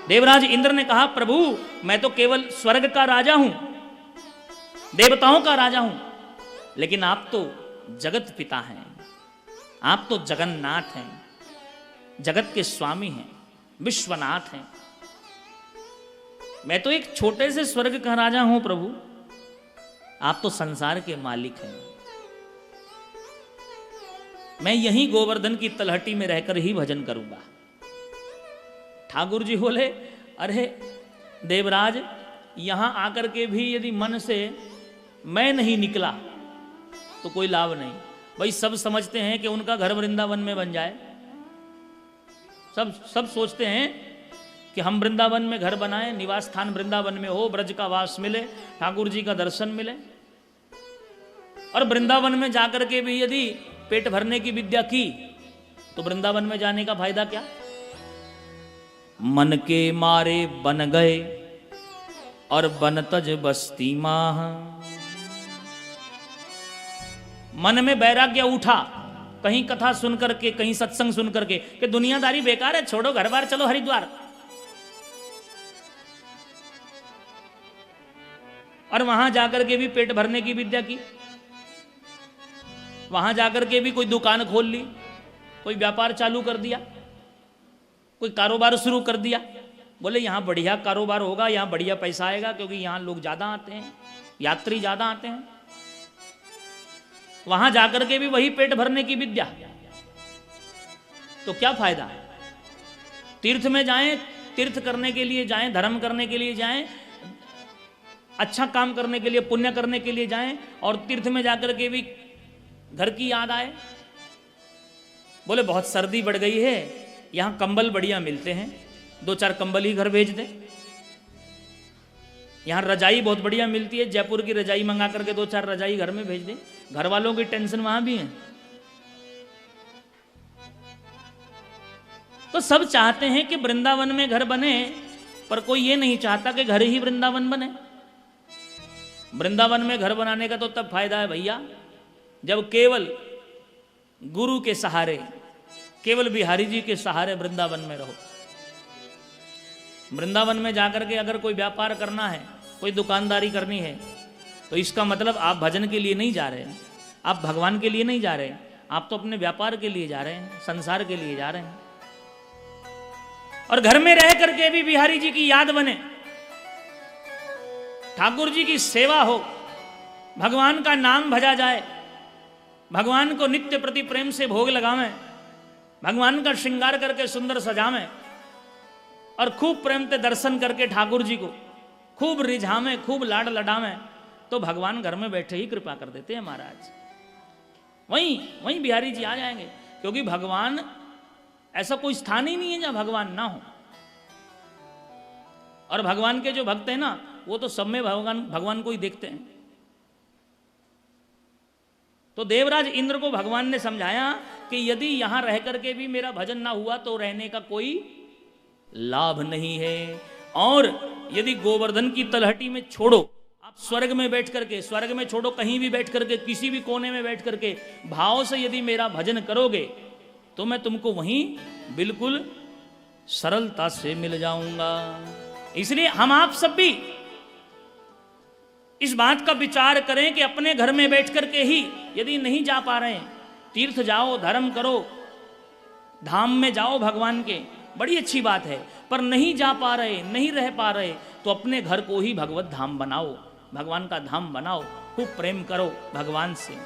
देवराज इंद्र ने कहा, प्रभु मैं तो केवल स्वर्ग का राजा हूं, देवताओं का राजा हूं, लेकिन आप तो जगत पिता हैं, आप तो जगन्नाथ हैं, जगत के स्वामी हैं, विश्वनाथ हैं। मैं तो एक छोटे से स्वर्ग का राजा हूं प्रभु, आप तो संसार के मालिक हैं। मैं यहीं गोवर्धन की तलहटी में रहकर ही भजन करूंगा। ठाकुर जी बोले, अरे देवराज, यहां आकर के भी यदि मन से मैं नहीं निकला तो कोई लाभ नहीं। भाई सब समझते हैं कि उनका घर वृंदावन में बन जाए, सब सोचते हैं कि हम वृंदावन में घर बनाएं, निवास स्थान वृंदावन में हो, ब्रज का वास मिले, ठाकुर जी का दर्शन मिले। और वृंदावन में जाकर के भी यदि पेट भरने की विद्या की तो वृंदावन में जाने का फायदा क्या? मन के मारे बन गए और बन तज बस्ती माह। मन में वैराग्य उठा, कहीं कथा सुन करके, कहीं सत्संग सुन करके कि दुनियादारी बेकार है, छोड़ो घर बार, चलो हरिद्वार। और वहां जाकर के भी पेट भरने की विद्या की, वहां जाकर के भी कोई दुकान खोल ली, कोई व्यापार चालू कर दिया, कोई कारोबार शुरू कर दिया। बोले यहां बढ़िया कारोबार होगा, यहां बढ़िया पैसा आएगा, क्योंकि यहां लोग ज्यादा आते हैं, यात्री ज्यादा आते हैं। वहां जाकर के भी वही पेट भरने की विद्या, तो क्या फायदा? तीर्थ में जाएं, तीर्थ करने के लिए जाएं, धर्म करने के लिए जाएं, अच्छा काम करने के लिए, पुण्य करने के लिए जाएं, और तीर्थ में जाकर के भी घर की याद आए। बोले बहुत सर्दी बढ़ गई है, यहां कंबल बढ़िया मिलते हैं, 2-4 कंबल ही घर भेज दें। यहां रजाई बहुत बढ़िया मिलती है, जयपुर की रजाई मंगा करके 2-4 रजाई घर में भेज दें। घर वालों की टेंशन वहां भी है। तो सब चाहते हैं कि वृंदावन में घर बने, पर कोई ये नहीं चाहता कि घर ही वृंदावन बने। वृंदावन में घर बनाने का तो तब फायदा है भैया जब केवल गुरु के सहारे, केवल बिहारी जी के सहारे वृंदावन में रहो। वृंदावन में जाकर के अगर कोई व्यापार करना है, कोई दुकानदारी करनी है, तो इसका मतलब आप भजन के लिए नहीं जा रहे हैं, आप भगवान के लिए नहीं जा रहे हैं, आप तो अपने व्यापार के लिए जा रहे हैं, संसार के लिए जा रहे हैं। और घर में रह करके भी बिहारी जी की याद बने, ठाकुर जी की सेवा हो, भगवान का नाम भजा जाए, भगवान को नित्य प्रति प्रेम से भोग लगावें, भगवान का श्रृंगार करके सुंदर सजावें, और खूब प्रेम से दर्शन करके ठाकुर जी को खूब रिझावें, खूब लाड लडावें, तो भगवान घर में बैठे ही कृपा कर देते हैं महाराज। वहीं बिहारी जी आ जाएंगे, क्योंकि भगवान, ऐसा कोई स्थान ही नहीं है जहां भगवान ना हो। और भगवान के जो भक्त हैं ना, वो तो सब में भगवान को ही देखते हैं। तो देवराज इंद्र को भगवान ने समझाया कि यदि यहां रह करके भी मेरा भजन ना हुआ तो रहने का कोई लाभ नहीं है। और यदि गोवर्धन की तलहटी में छोड़ो, आप स्वर्ग में बैठ करके, स्वर्ग में छोड़ो, कहीं भी बैठ करके, किसी भी कोने में बैठ करके भाव से यदि मेरा भजन करोगे तो मैं तुमको वहीं बिल्कुल सरलता से मिल जाऊंगा। इसलिए हम आप सब भी इस बात का विचार करें कि अपने घर में बैठ करके ही यदि नहीं जा पा रहे हैं, तीर्थ जाओ, धर्म करो, धाम में जाओ भगवान के, बड़ी अच्छी बात है। पर नहीं जा पा रहे, नहीं रह पा रहे, तो अपने घर को ही भगवत धाम बनाओ, भगवान का धाम बनाओ, खूब प्रेम करो भगवान से।